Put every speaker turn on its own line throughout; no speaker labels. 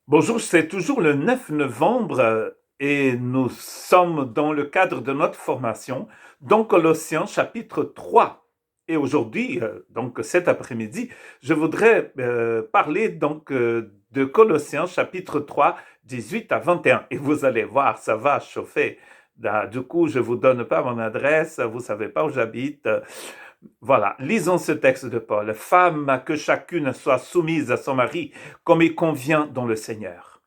Bonjour, c'est toujours le 9 novembre et nous sommes dans le cadre de notre formation dans Colossiens chapitre 3. Et aujourd'hui, donc cet après-midi, je voudrais parler de Colossiens chapitre 3, 18 à 21. Et vous allez voir, ça va chauffer. Là, du coup, je ne vous donne pas mon adresse, vous ne savez pas où j'habite. Voilà, lisons ce texte de Paul. Femme, que chacune soit soumise à son mari comme il convient dans le Seigneur.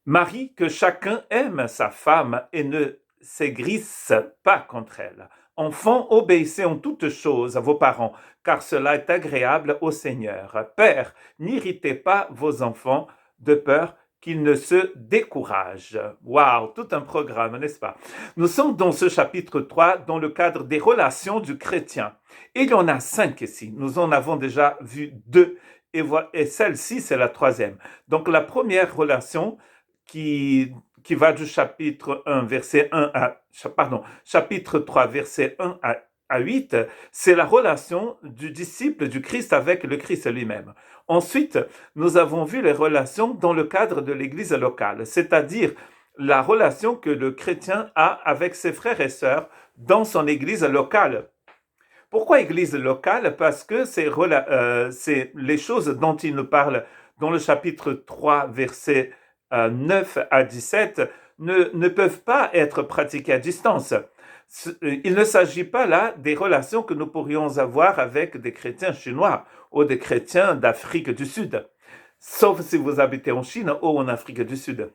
Mari, que chacun aime sa femme et ne s'aigrisse pas contre elle. Enfants, obéissez en toutes choses à vos parents, car cela est agréable au Seigneur. Père, n'irritez pas vos enfants de peur qu'ils ne se découragent. Waouh, tout un programme, n'est-ce pas? Nous sommes dans ce chapitre 3 dans le cadre des relations du chrétien. Et il y en a 5 ici. Nous en avons déjà vu 2 et celle-ci, c'est la troisième. Donc la première relation qui va du chapitre 1, verset 1 à, pardon, chapitre 3, verset 1 à 8, c'est la relation du disciple du Christ avec le Christ lui-même. Ensuite, nous avons vu les relations dans le cadre de l'Église locale, c'est-à-dire la relation que le chrétien a avec ses frères et sœurs dans son Église locale. Pourquoi Église locale? Parce que c'est les choses dont il nous parle dans le chapitre 3, verset 9 à 17, ne peuvent pas être pratiquées à distance. Il ne s'agit pas là des relations que nous pourrions avoir avec des chrétiens chinois ou des chrétiens d'Afrique du Sud, sauf si vous habitez en Chine ou en Afrique du Sud.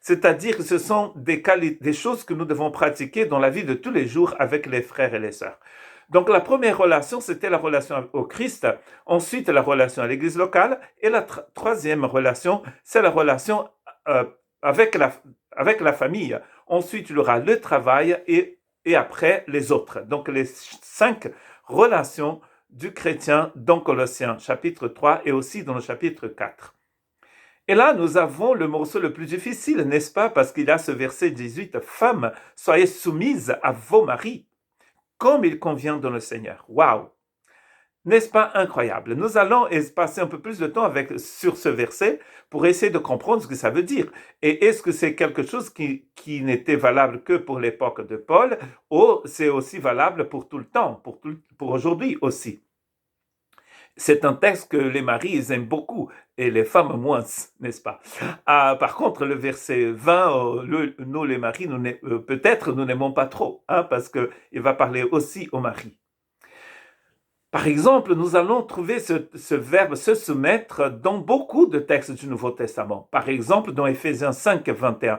C'est-à-dire que ce sont des choses que nous devons pratiquer dans la vie de tous les jours avec les frères et les sœurs. Donc la première relation, c'était la relation au Christ, ensuite la relation à l'église locale, et la troisième relation, c'est la relation euh, avec, la famille. Ensuite, il y aura le travail et après les autres. Donc les 5 relations du chrétien dans Colossiens chapitre 3 et aussi dans le chapitre 4. Et là, nous avons le morceau le plus difficile, n'est-ce pas? Parce qu'il y a ce verset 18, Femmes, soyez soumises à vos maris, comme il convient dans le Seigneur. Waouh! N'est-ce pas incroyable? Nous allons passer un peu plus de temps sur ce verset pour essayer de comprendre ce que ça veut dire. Et est-ce que c'est quelque chose qui n'était valable que pour l'époque de Paul, ou c'est aussi valable pour tout le temps, pour aujourd'hui aussi? C'est un texte que les maris ils aiment beaucoup et les femmes moins, n'est-ce pas? Par contre, le verset 20, nous les maris, peut-être nous n'aimons pas trop, parce qu'il va parler aussi aux maris. Par exemple, nous allons trouver ce verbe se soumettre dans beaucoup de textes du Nouveau Testament. Par exemple, dans Éphésiens 5, 21,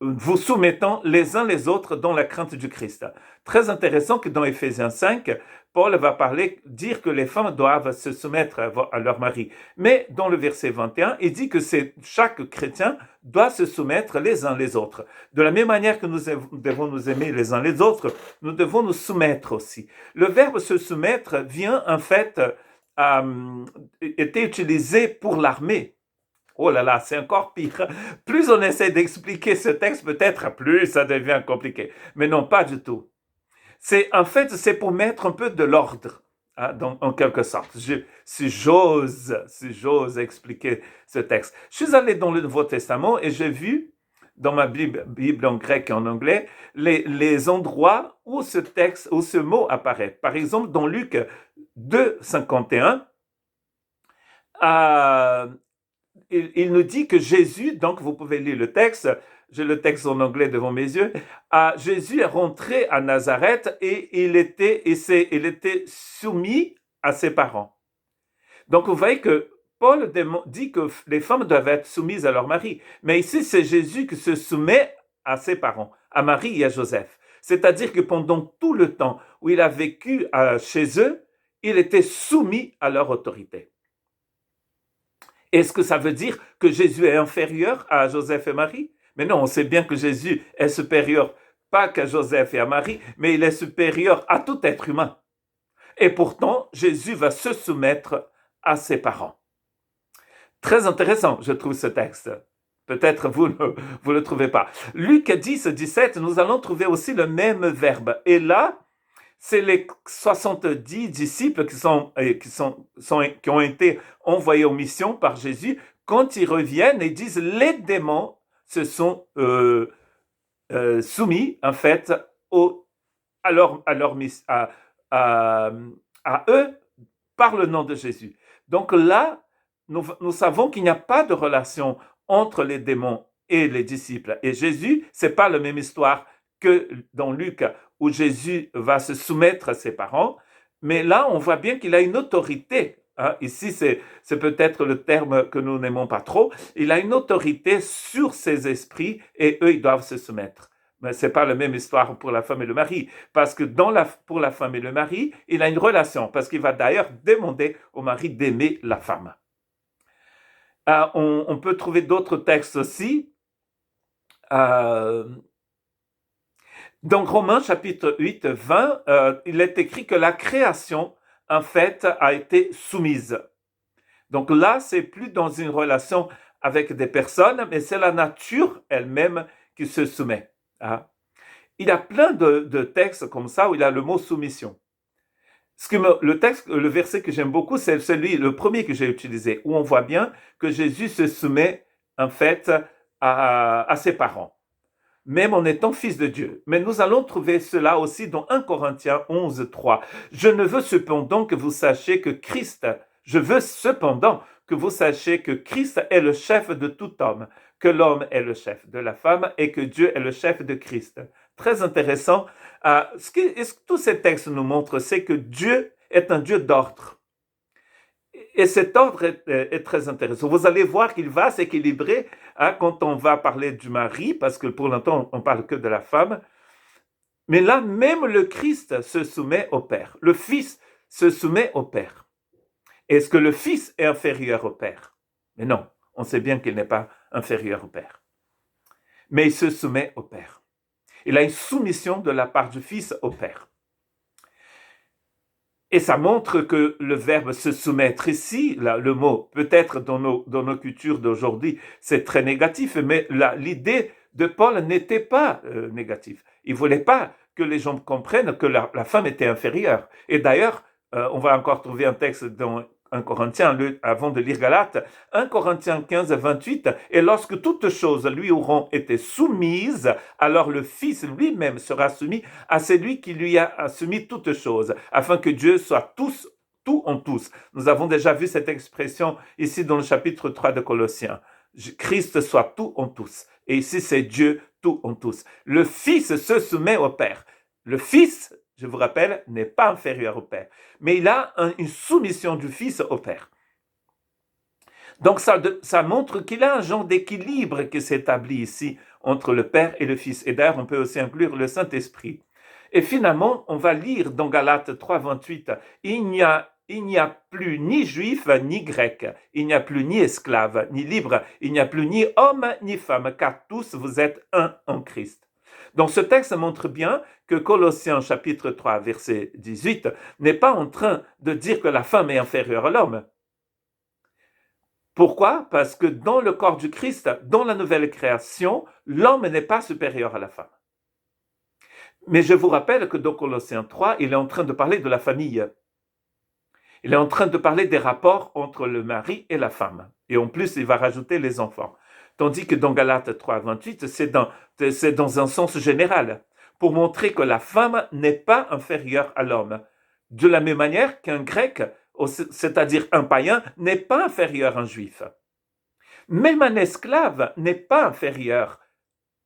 vous soumettant les uns les autres dans la crainte du Christ. Très intéressant que dans Éphésiens 5, Paul va dire que les femmes doivent se soumettre à leur mari. Mais dans le verset 21, il dit que chaque chrétien doit se soumettre les uns les autres. De la même manière que nous devons nous aimer les uns les autres, nous devons nous soumettre aussi. Le verbe se soumettre vient en fait, était utilisé pour l'armée. Oh là là, c'est encore pire. Plus on essaie d'expliquer ce texte, peut-être plus ça devient compliqué. Mais non, pas du tout. C'est pour mettre un peu de l'ordre, en quelque sorte. Si j'ose expliquer ce texte. Je suis allé dans le Nouveau Testament et j'ai vu dans ma Bible en grec et en anglais les endroits où ce texte, où ce mot apparaît. Par exemple, dans Luc 2, 51, il nous dit que Jésus, donc vous pouvez lire le texte, j'ai le texte en anglais devant mes yeux, Jésus est rentré à Nazareth et il était soumis à ses parents. Donc vous voyez que Paul dit que les femmes doivent être soumises à leur mari. Mais ici, c'est Jésus qui se soumet à ses parents, à Marie et à Joseph. C'est-à-dire que pendant tout le temps où il a vécu chez eux, il était soumis à leur autorité. Est-ce que ça veut dire que Jésus est inférieur à Joseph et Marie? Mais non, on sait bien que Jésus est supérieur, pas qu'à Joseph et à Marie, mais il est supérieur à tout être humain. Et pourtant, Jésus va se soumettre à ses parents. Très intéressant, je trouve ce texte. Peut-être vous ne le trouvez pas. Luc 10, 17, nous allons trouver aussi le même verbe. Et là, c'est les 70 disciples qui ont été envoyés en mission par Jésus quand ils reviennent, ils disent les démons se sont soumis en fait à, leur, à, à eux par le nom de Jésus. Donc là, nous savons qu'il n'y a pas de relation entre les démons et les disciples. Et Jésus, ce n'est pas la même histoire que dans Luc, où Jésus va se soumettre à ses parents, mais là, on voit bien qu'il a une autorité. Hein. Ici, c'est peut-être le terme que nous n'aimons pas trop. Il a une autorité sur ses esprits et eux, ils doivent se soumettre. Mais ce n'est pas la même histoire pour la femme et le mari, parce que pour la femme et le mari, il a une relation, parce qu'il va d'ailleurs demander au mari d'aimer la femme. On peut trouver d'autres textes aussi. Donc, Romains chapitre 8, 20, il est écrit que la création, en fait, a été soumise. Donc là, c'est plus dans une relation avec des personnes, mais c'est la nature elle-même qui se soumet. Hein. Il y a plein de textes comme ça où il y a le mot soumission. Le verset que j'aime beaucoup, c'est le premier que j'ai utilisé, où on voit bien que Jésus se soumet en fait à ses parents, même en étant fils de Dieu. Mais nous allons trouver cela aussi dans 1 Corinthiens 11, 3. Je veux cependant que vous sachiez que Christ est le chef de tout homme, que l'homme est le chef de la femme et que Dieu est le chef de Christ. Très intéressant. Ce que tous ces textes nous montrent, c'est que Dieu est un Dieu d'ordre. Et cet ordre est très intéressant. Vous allez voir qu'il va s'équilibrer quand on va parler du mari, parce que pour l'instant, on ne parle que de la femme. Mais là, même le Christ se soumet au Père. Le Fils se soumet au Père. Est-ce que le Fils est inférieur au Père? Mais non, on sait bien qu'il n'est pas inférieur au Père. Mais il se soumet au Père. Il a une soumission de la part du Fils au Père. Et ça montre que le verbe se soumettre ici, là, le mot, peut-être dans nos cultures d'aujourd'hui, c'est très négatif, mais l'idée de Paul n'était pas négative. Il ne voulait pas que les gens comprennent que la femme était inférieure. Et d'ailleurs, on va encore trouver un texte dans 1 Corinthiens, avant de lire Galates, 1 Corinthiens 15, 28, et lorsque toutes choses lui auront été soumises, alors le Fils lui-même sera soumis à celui qui lui a soumis toutes choses, afin que Dieu soit tout en tous. Nous avons déjà vu cette expression ici dans le chapitre 3 de Colossiens. Christ soit tout en tous. Et ici, c'est Dieu tout en tous. Le Fils se soumet au Père. Le Fils, je vous rappelle, n'est pas inférieur au Père, mais il a une soumission du Fils au Père. Donc ça montre qu'il y a un genre d'équilibre qui s'établit ici entre le Père et le Fils. Et d'ailleurs, on peut aussi inclure le Saint-Esprit. Et finalement, on va lire dans Galates 3, 28, il n'y a plus ni juif ni grec, il n'y a plus ni esclave ni libre, il n'y a plus ni homme ni femme, car tous vous êtes un en Christ. Donc ce texte montre bien que Colossiens chapitre 3 verset 18 n'est pas en train de dire que la femme est inférieure à l'homme. Pourquoi? Parce que dans le corps du Christ, dans la nouvelle création, l'homme n'est pas supérieur à la femme. Mais je vous rappelle que dans Colossiens 3, il est en train de parler de la famille. Il est en train de parler des rapports entre le mari et la femme. Et en plus, il va rajouter les enfants. Tandis que dans Galates 3, 28, c'est dans un sens général, pour montrer que la femme n'est pas inférieure à l'homme. De la même manière qu'un grec, c'est-à-dire un païen, n'est pas inférieur à un juif. Même un esclave n'est pas inférieur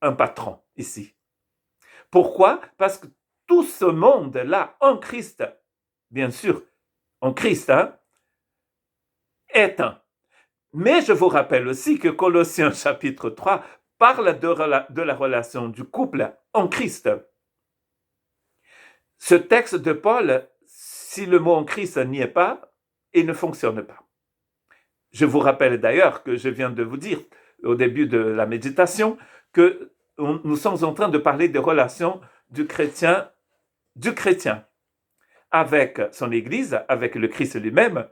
à un patron, ici. Pourquoi? Parce que tout ce monde-là, en Christ, bien sûr, en Christ, est un. Mais je vous rappelle aussi que Colossiens chapitre 3 parle de la relation du couple en Christ. Ce texte de Paul, si le mot en Christ n'y est pas, il ne fonctionne pas. Je vous rappelle d'ailleurs que je viens de vous dire au début de la méditation que nous sommes en train de parler des relations du chrétien avec son Église, avec le Christ lui-même,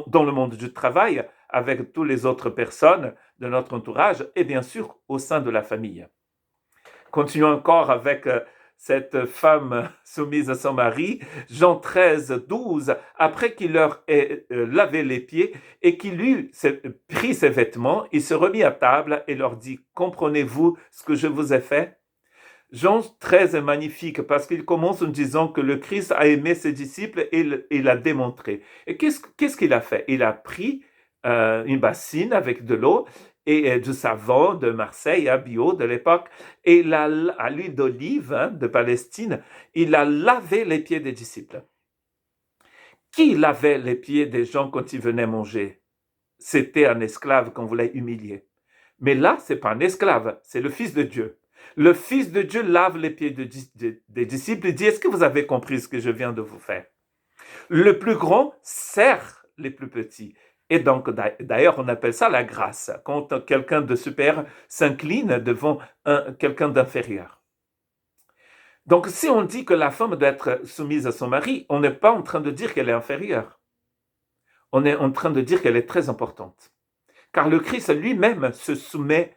dans le monde du travail, avec toutes les autres personnes de notre entourage et bien sûr au sein de la famille. Continuons encore avec cette femme soumise à son mari, Jean 13, 12, après qu'il leur ait lavé les pieds et qu'il eut pris ses vêtements, il se remit à table et leur dit, comprenez-vous ce que je vous ai fait? Jean 13 est magnifique parce qu'il commence en disant que le Christ a aimé ses disciples et il l'a démontré. Et qu'est-ce qu'il a fait? Il a pris une bassine avec de l'eau et du savon de Marseille, à bio de l'époque, et à l'huile d'olive de Palestine, il a lavé les pieds des disciples. Qui lavait les pieds des gens quand ils venaient manger? C'était un esclave qu'on voulait humilier. Mais là, ce n'est pas un esclave, c'est le Fils de Dieu. Le Fils de Dieu lave les pieds des disciples et dit, est-ce que vous avez compris ce que je viens de vous faire? Le plus grand sert les plus petits. Et donc, d'ailleurs, on appelle ça la grâce, quand quelqu'un de supérieur s'incline devant quelqu'un d'inférieur. Donc, si on dit que la femme doit être soumise à son mari, on n'est pas en train de dire qu'elle est inférieure. On est en train de dire qu'elle est très importante. Car le Christ lui-même se soumet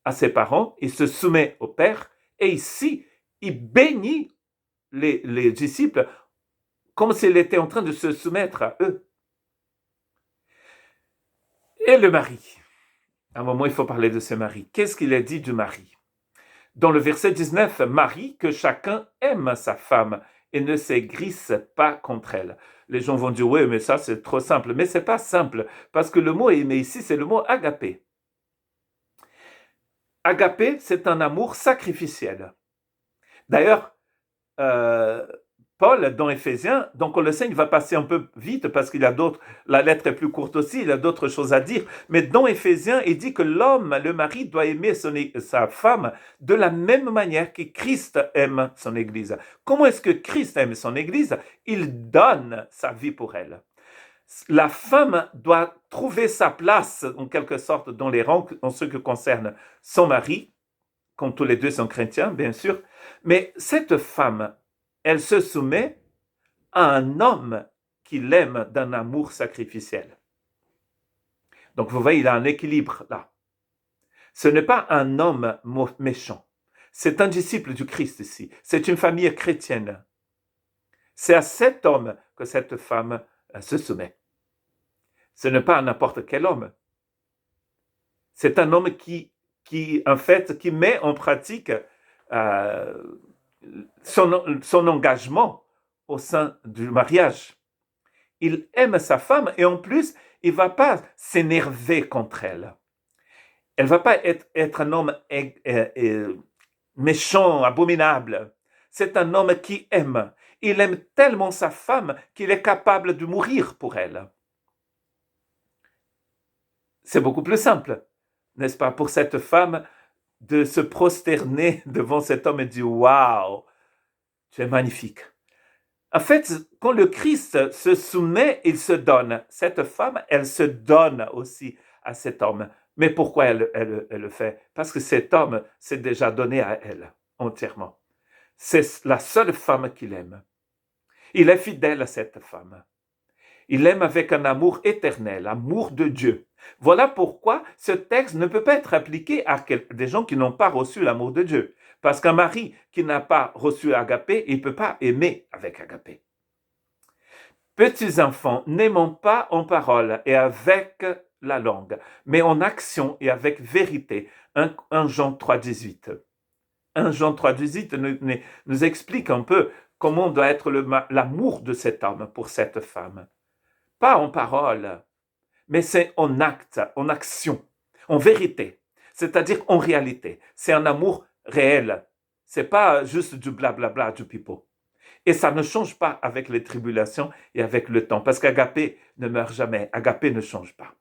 à ses parents, il se soumet au Père, et ici, il bénit les disciples comme s'il était en train de se soumettre à eux. Et le mari, à un moment, il faut parler de ce mari. Qu'est-ce qu'il est dit du mari? Dans le verset 19, Marie, que chacun aime sa femme et ne s'aigrisse pas contre elle. Les gens vont dire, oui, mais ça c'est trop simple. Mais c'est pas simple, parce que le mot aimer ici, c'est le mot agapé. Agapé, c'est un amour sacrificiel. D'ailleurs, Paul, dans Éphésiens, dans Colossiens, il va passer un peu vite parce qu'il y a d'autres, la lettre est plus courte aussi, il a d'autres choses à dire, mais dans Éphésiens, il dit que l'homme, le mari, doit aimer sa femme de la même manière que Christ aime son Église. Comment est-ce que Christ aime son Église? Il donne sa vie pour elle. La femme doit trouver sa place, en quelque sorte, dans les rangs en ce qui concerne son mari, comme tous les deux sont chrétiens, bien sûr, mais cette femme, elle se soumet à un homme qui l'aime d'un amour sacrificiel. Donc vous voyez, il y a un équilibre là. Ce n'est pas un homme méchant. C'est un disciple du Christ ici. C'est une famille chrétienne. C'est à cet homme que cette femme se soumet. Ce n'est pas n'importe quel homme. C'est un homme qui en fait, qui met en pratique son engagement au sein du mariage. Il aime sa femme et en plus, il ne va pas s'énerver contre elle. Elle ne va pas être un homme méchant, abominable. C'est un homme qui aime. Il aime tellement sa femme qu'il est capable de mourir pour elle. C'est beaucoup plus simple, n'est-ce pas, pour cette femme de se prosterner devant cet homme et dire « Waouh, tu es magnifique ». En fait, quand le Christ se soumet, il se donne. Cette femme, elle se donne aussi à cet homme. Mais pourquoi elle le fait? Parce que cet homme s'est déjà donné à elle entièrement. C'est la seule femme qu'il aime. Il est fidèle à cette femme. Il l'aime avec un amour éternel, amour de Dieu. Voilà pourquoi ce texte ne peut pas être appliqué à des gens qui n'ont pas reçu l'amour de Dieu. Parce qu'un mari qui n'a pas reçu agapé, il ne peut pas aimer avec agapé. Petits enfants, n'aimons pas en parole et avec la langue, mais en action et avec vérité. 1 Jean 3,18. 1 Jean 3,18 nous explique un peu comment doit être l'amour de cet homme pour cette femme. Pas en parole, mais c'est en acte, en action, en vérité, c'est-à-dire en réalité. C'est un amour réel. C'est pas juste du blablabla, du pipeau. Et ça ne change pas avec les tribulations et avec le temps, parce qu'agapé ne meurt jamais, agapé ne change pas.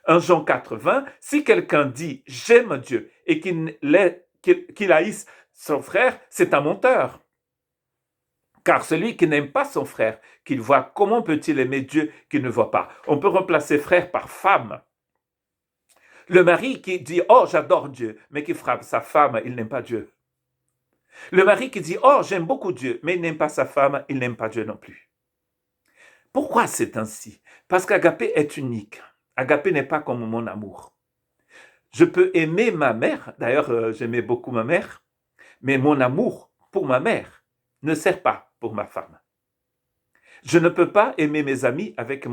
1 Jean 4,20, si quelqu'un dit « j'aime Dieu » et qu'il haïsse son frère, c'est un menteur. Car celui qui n'aime pas son frère, qu'il voit, comment peut-il aimer Dieu qu'il ne voit pas? On peut remplacer frère par femme. Le mari qui dit « oh, j'adore Dieu », mais qui frappe sa femme, il n'aime pas Dieu. Le mari qui dit « oh, j'aime beaucoup Dieu », mais il n'aime pas sa femme, il n'aime pas Dieu non plus. Pourquoi c'est ainsi? Parce qu'agapé est unique. Agapé n'est pas comme mon amour. Je peux aimer ma mère, d'ailleurs j'aimais beaucoup ma mère, mais mon amour pour ma mère ne sert pas pour ma femme. Je ne peux pas aimer mes amis avec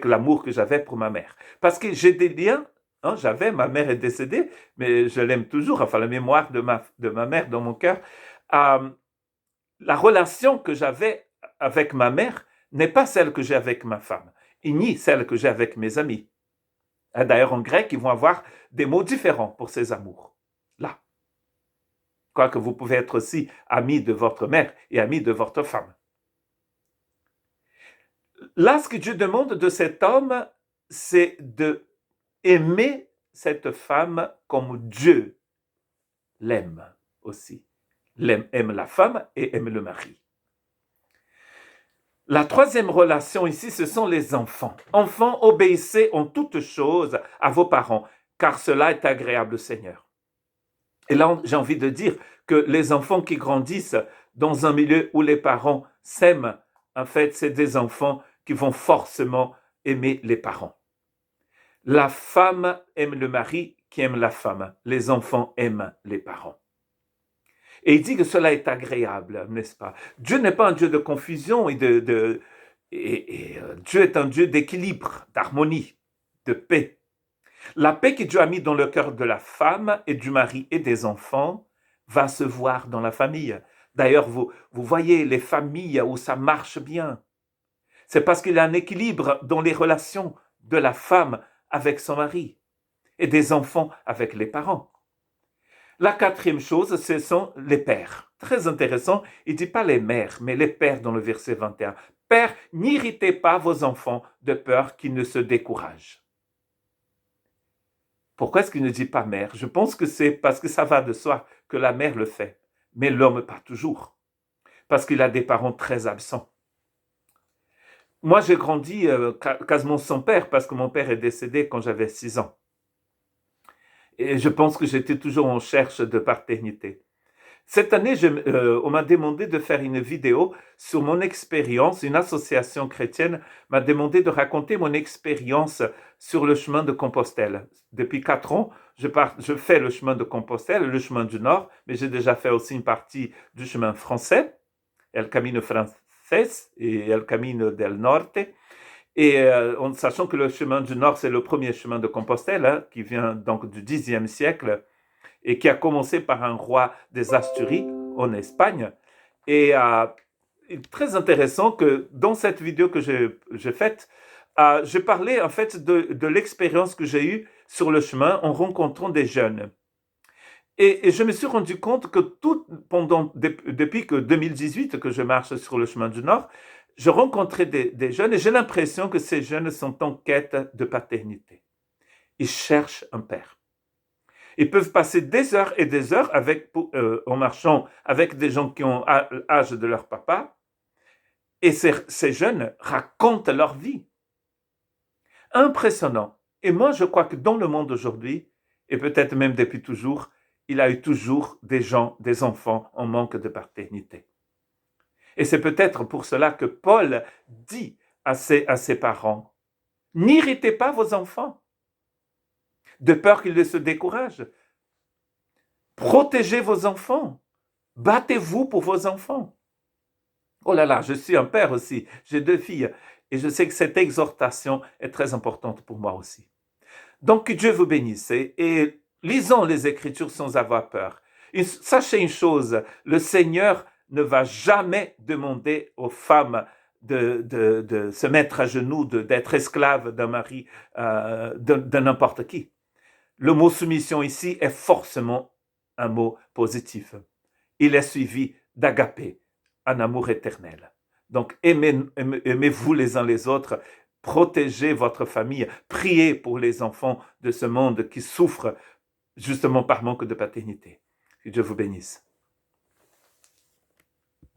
l'amour que j'avais pour ma mère. Parce que j'ai des liens, ma mère est décédée, mais je l'aime toujours, enfin la mémoire de ma mère dans mon cœur. La relation que j'avais avec ma mère n'est pas celle que j'ai avec ma femme, et ni celle que j'ai avec mes amis. D'ailleurs, en grec, ils vont avoir des mots différents pour ces amours. Là. Quoique vous pouvez être aussi ami de votre mère et ami de votre femme. Là, ce que Dieu demande de cet homme, c'est de aimer cette femme comme Dieu l'aime aussi. Aime la femme et aime le mari. La troisième relation ici, ce sont les enfants. Enfants, obéissez en toutes choses à vos parents, car cela est agréable au Seigneur. Et là, j'ai envie de dire que les enfants qui grandissent dans un milieu où les parents s'aiment, en fait, c'est des enfants qui vont forcément aimer les parents. La femme aime le mari qui aime la femme. Les enfants aiment les parents. Et il dit que cela est agréable, n'est-ce pas? Dieu n'est pas un Dieu de confusion Dieu est un Dieu d'équilibre, d'harmonie, de paix. La paix que Dieu a mise dans le cœur de la femme et du mari et des enfants va se voir dans la famille. D'ailleurs, vous voyez les familles où ça marche bien. C'est parce qu'il y a un équilibre dans les relations de la femme avec son mari et des enfants avec les parents. La quatrième chose, ce sont les pères. Très intéressant, il ne dit pas les mères, mais les pères dans le verset 21. Pères, n'irritez pas vos enfants de peur qu'ils ne se découragent. Pourquoi est-ce qu'il ne dit pas mère? Je pense que c'est parce que ça va de soi que la mère le fait, mais l'homme pas toujours, parce qu'il a des parents très absents. Moi, j'ai grandi quasiment sans père, parce que mon père est décédé quand j'avais 6 ans. Et je pense que j'étais toujours en recherche de paternité. Cette année, on m'a demandé de faire une vidéo sur mon expérience. Une association chrétienne m'a demandé de raconter mon expérience sur le chemin de Compostelle. Depuis 4 ans, je fais le chemin de Compostelle, le chemin du Nord, mais j'ai déjà fait aussi une partie du chemin français, El Camino Francés et El Camino del Norte. Et en sachant que le chemin du Nord, c'est le premier chemin de Compostelle, qui vient donc du Xe siècle, et qui a commencé par un roi des Asturies en Espagne. Et très intéressant que dans cette vidéo que j'ai faite, je parlais en fait de l'expérience que j'ai eue sur le chemin en rencontrant des jeunes. Et je me suis rendu compte que depuis que 2018 que je marche sur le chemin du Nord, je rencontrais des jeunes et j'ai l'impression que ces jeunes sont en quête de paternité. Ils cherchent un père. Ils peuvent passer des heures et des heures en marchant avec des gens qui ont l'âge de leur papa. Et ces jeunes racontent leur vie. Impressionnant. Et moi, je crois que dans le monde aujourd'hui, et peut-être même depuis toujours, il y a eu toujours des gens, des enfants en manque de paternité. Et c'est peut-être pour cela que Paul dit à ses parents, n'irritez pas vos enfants, de peur qu'ils ne se découragent. Protégez vos enfants. Battez-vous pour vos enfants. Oh là là, je suis un père aussi. J'ai 2 filles. Et je sais que cette exhortation est très importante pour moi aussi. Donc, que Dieu vous bénisse. Et lisons les Écritures sans avoir peur. Et sachez une chose, le Seigneur ne va jamais demander aux femmes de se mettre à genoux, d'être esclaves d'un mari, de n'importe qui. Le mot soumission ici est forcément un mot positif. Il est suivi d'agapé, un amour éternel. Donc aimez-vous les uns les autres, protégez votre famille, priez pour les enfants de ce monde qui souffrent justement par manque de paternité. Que Dieu vous bénisse.